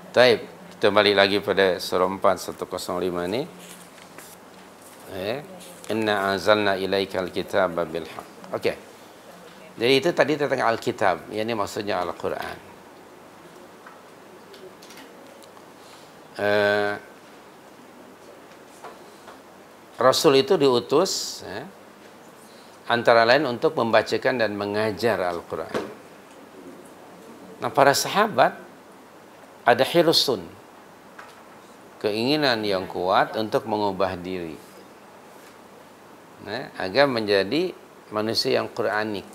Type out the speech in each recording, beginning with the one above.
Taib, kita balik lagi pada surah 4 105 ni. Inna anzalna ilaikal kitaba bil haqq. Okey. Jadi itu tadi tentang Alkitab, yang ini maksudnya Al-Quran. Rasul itu diutus antara lain untuk membacakan dan mengajar Al-Quran. Nah, para sahabat ada hirsun, keinginan yang kuat untuk mengubah diri, agar menjadi manusia yang Quranik.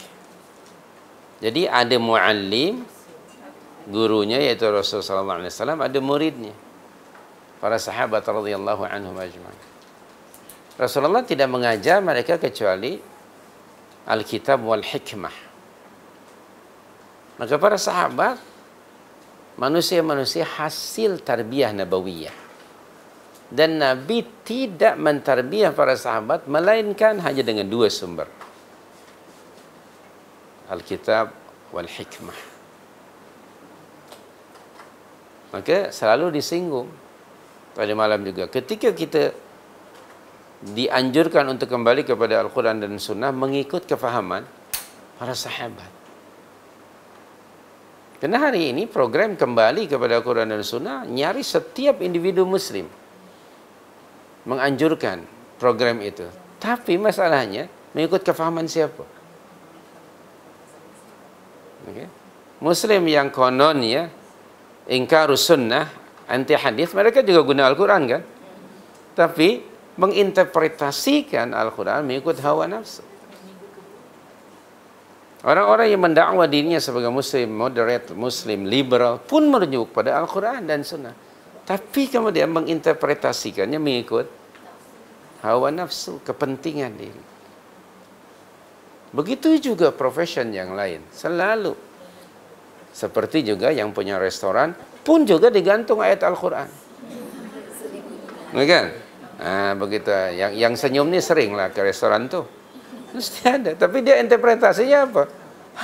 Jadi ada muallim, gurunya yaitu Rasulullah SAW, ada muridnya, para sahabat radhiyallahu anhum ajma'in. Rasulullah tidak mengajar mereka kecuali Alkitab wal hikmah. Maka para sahabat manusia-manusia hasil tarbiyah nabawiyah. Dan Nabi tidak mentarbiyah para sahabat melainkan hanya dengan dua sumber, Alkitab wal hikmah. Maka selalu disinggung pada malam juga, ketika kita dianjurkan untuk kembali kepada Al-Quran dan Sunnah mengikut kefahaman para sahabat. Karena hari ini program kembali kepada Al-Quran dan Sunnah, nyaris setiap individu Muslim menganjurkan program itu. Tapi masalahnya mengikut kefahaman siapa? Okay. Muslim yang konon ingkarus sunnah, anti hadis, mereka juga guna Al-Quran kan? Tapi menginterpretasikan Al-Quran mengikut hawa nafsu. Orang-orang yang mendakwa dirinya sebagai Muslim moderate, Muslim liberal pun merujuk pada Al-Quran dan Sunnah. Tapi kemudian menginterpretasikannya mengikut hawa nafsu, kepentingan diri. Begitu juga profesion yang lain. Selalu. Seperti juga yang punya restoran pun juga digantung ayat Al-Quran. Kan? Nah, begitu. Yang senyum ni sering lah ke restoran tu. Mesti ada. Tapi dia interpretasinya apa?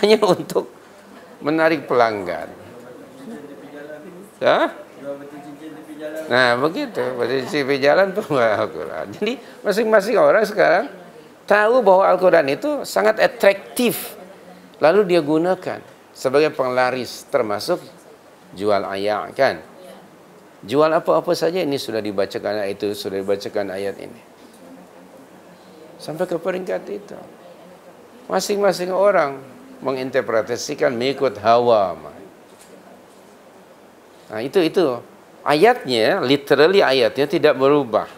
Hanya untuk menarik pelanggan. Ya? Nah, begitu. Berdiri jalan pun Al-Quran. Jadi masing-masing orang sekarang tahu bahwa Al-Quran itu sangat atraktif. Lalu dia gunakan sebagai penglaris, termasuk jual ayat kan. Jual apa-apa saja ini sudah dibacakan ayat itu, sudah dibacakan ayat ini. Sampai ke peringkat itu. Masing-masing orang menginterpretasikan mengikut hawa. Nah, itu ayatnya, literally ayatnya tidak berubah.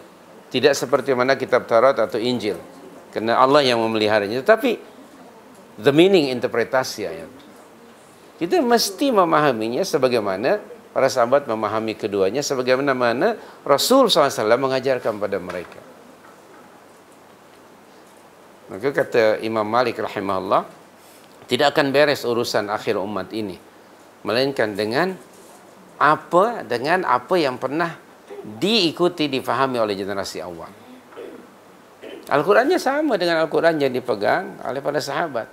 Tidak seperti mana kitab Taurat atau Injil. Karena Allah yang memeliharanya. Tapi the meaning, interpretasi ayat. Kita mesti memahaminya sebagaimana para sahabat memahami keduanya, sebagaimana Rasul SAW mengajarkan pada mereka. Maka kata Imam Malik rahimahullah, tidak akan beres urusan akhir umat ini melainkan dengan apa yang pernah diikuti, difahami oleh generasi awal. Al-Qurannya sama dengan Al-Quran yang dipegang oleh para sahabat,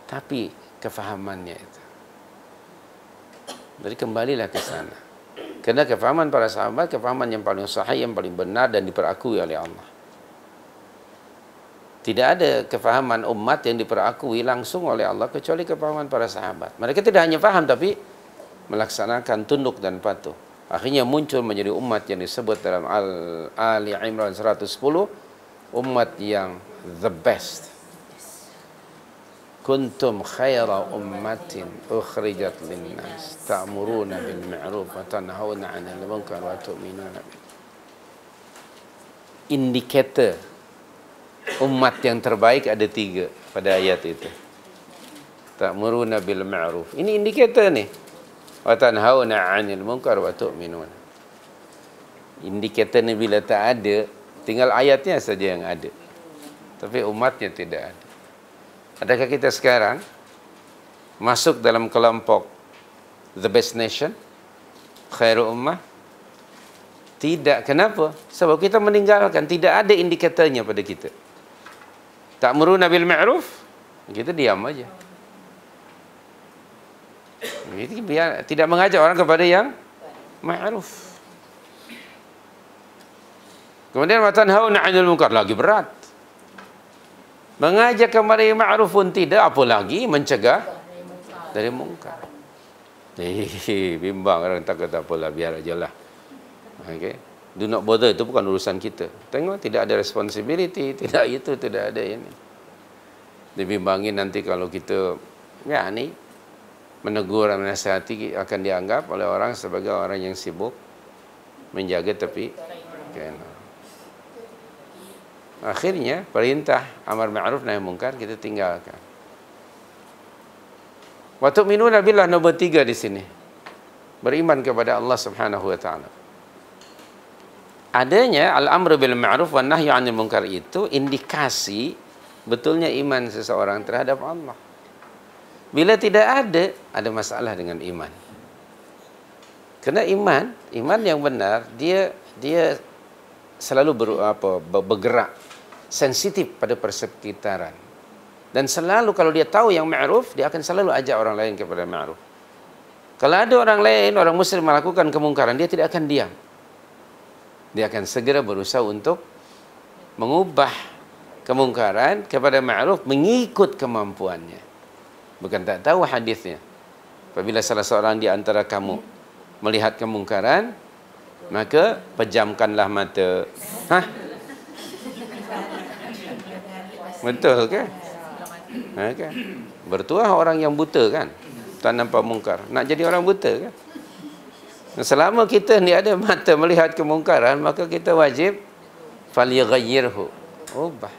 tapi kefahamannya itu. Jadi kembalilah ke sana. Karena kefahaman para sahabat, kefahaman yang paling sahih, yang paling benar dan diperakui oleh Allah. Tidak ada kefahaman umat yang diperakui langsung oleh Allah kecuali kefahaman para sahabat. Mereka tidak hanya faham tapi melaksanakan, tunduk dan patuh. Akhirnya muncul menjadi umat yang disebut dalam Ali Imran 110, umat yang the best. Kuntum khaira ummatin ukhrijat linnas ta'muruna bil ma'ruf wa tanhauna 'anil munkar wa tu'minuna billah. Indikator umat yang terbaik ada 3 pada ayat itu. Ta'muruna bil ma'ruf. Ini indikator nih. Wa tanhauna 'anil munkar wa tu'minuna. Indikator ni bila tak ada, tinggal ayatnya saja yang ada. Tapi umatnya tidak ada. Adakah kita sekarang masuk dalam kelompok the best nation, khairu ummah? Tidak. Kenapa? Sebab kita meninggalkan, tidak ada indikatornya pada kita. Ta'muruna bil ma'ruf, kita diam aja. Jadi biar tidak mengajak orang kepada yang ma'ruf. Kemudian wa tanhauna 'anil munkar, lagi berat. Mengajak kepada yang ma'ruf pun tidak, apalagi mencegah dari mungkar. Bimbang orang takut apalah, biar ajalah. Okey. Do not bother, itu bukan urusan kita. Tengok, tidak ada responsibility, tidak itu, tidak ada ini. Dibimbangin nanti kalau kita menegur dan menasihati, akan dianggap oleh orang sebagai orang yang sibuk menjaga tepi kanan. Akhirnya perintah amar ma'ruf nahi munkar kita tinggalkan. Wa tu'minuna billah, nombor 3 di sini. Beriman kepada Allah Subhanahu wa taala. Adanya al-amru bil ma'ruf wan nahyu 'anil munkar itu indikasi betulnya iman seseorang terhadap Allah. Bila tidak ada masalah dengan iman. Karena iman yang benar, dia selalu bergerak, sensitif pada persekitaran. Dan selalu kalau dia tahu yang ma'ruf, dia akan selalu ajak orang lain kepada ma'ruf. Kalau ada orang lain, orang muslim melakukan kemungkaran, dia tidak akan diam. Dia akan segera berusaha untuk mengubah kemungkaran kepada ma'ruf mengikut kemampuannya. Bukan tak tahu hadisnya. Apabila salah seorang di antara kamu melihat kemungkaran, maka pejamkanlah mata. Betul ke? Okay. Bertuah orang yang buta kan, tak nampak mungkar. Nak jadi orang buta kan? Selama kita ni ada mata melihat kemungkaran, maka kita wajib falyughayyirhu, ubah.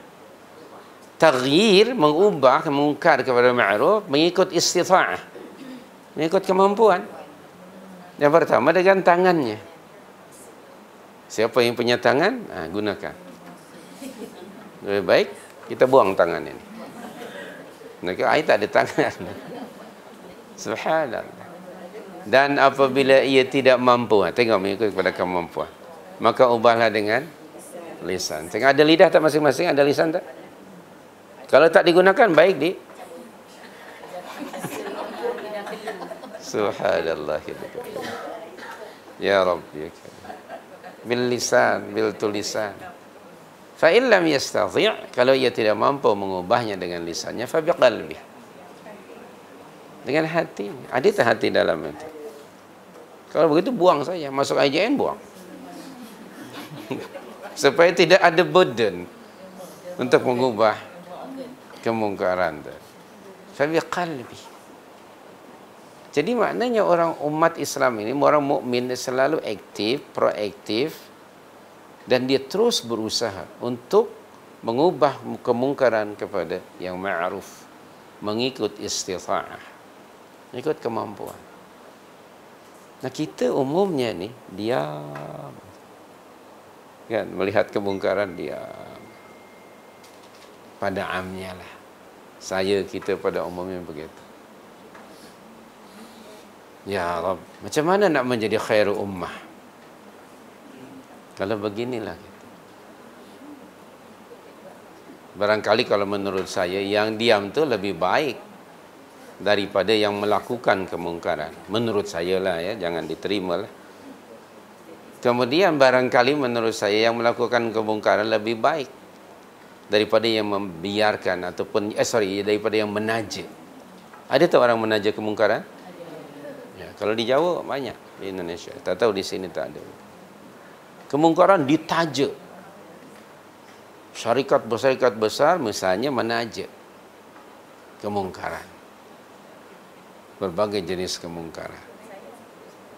Taghyir, mengubah mungkar kepada ma'ruf mengikut istita'ah, mengikut kemampuan. Yang pertama dengan tangannya. Siapa yang punya tangan, gunakan. Lebih baik kita buang tangan ini. Mereka tak ada tangan. Subhanallah. Dan apabila ia tidak mampu, tengok mengikut kepada kemampuan, maka ubahlah dengan lisan. Tengok ada lidah tak masing-masing, ada lisan tak? Kalau tak digunakan, baik di Subhanallah. Ya Rabbi, bil lisan, bil tulisan. Fa in lam yastati', kalau ia tidak mampu mengubahnya dengan lisannya, fa biqalbi, dengan hati. Ada tak hati dalam itu? Kalau begitu buang saja, masuk IJN buang. Supaya tidak ada burden untuk mengubah kemungkaran itu. Fa biqalbi. Jadi maknanya orang umat Islam ini, orang mukmin selalu aktif, proaktif, dan dia terus berusaha untuk mengubah kemungkaran kepada yang ma'ruf, mengikut istita'ah, mengikut kemampuan. Nah, kita umumnya ni diam, kan, melihat kemungkaran diam. Pada amnya lah, kita pada umumnya begitu. Ya Rabb, macam mana nak menjadi khairu ummah kalau beginilah kita? Barangkali kalau menurut saya, yang diam tu lebih baik daripada yang melakukan kemungkaran. Menurut saya lah ya, jangan diterima lah. Kemudian barangkali menurut saya yang melakukan kemungkaran lebih baik daripada yang membiarkan ataupun daripada yang menaja. Ada tak orang menaja kemungkaran? Ya, kalau di Jawa banyak, di Indonesia. Tak tahu di sini tak ada. Kemungkaran ditaja. Syarikat besar misalnya menaja kemungkaran. Berbagai jenis kemungkaran.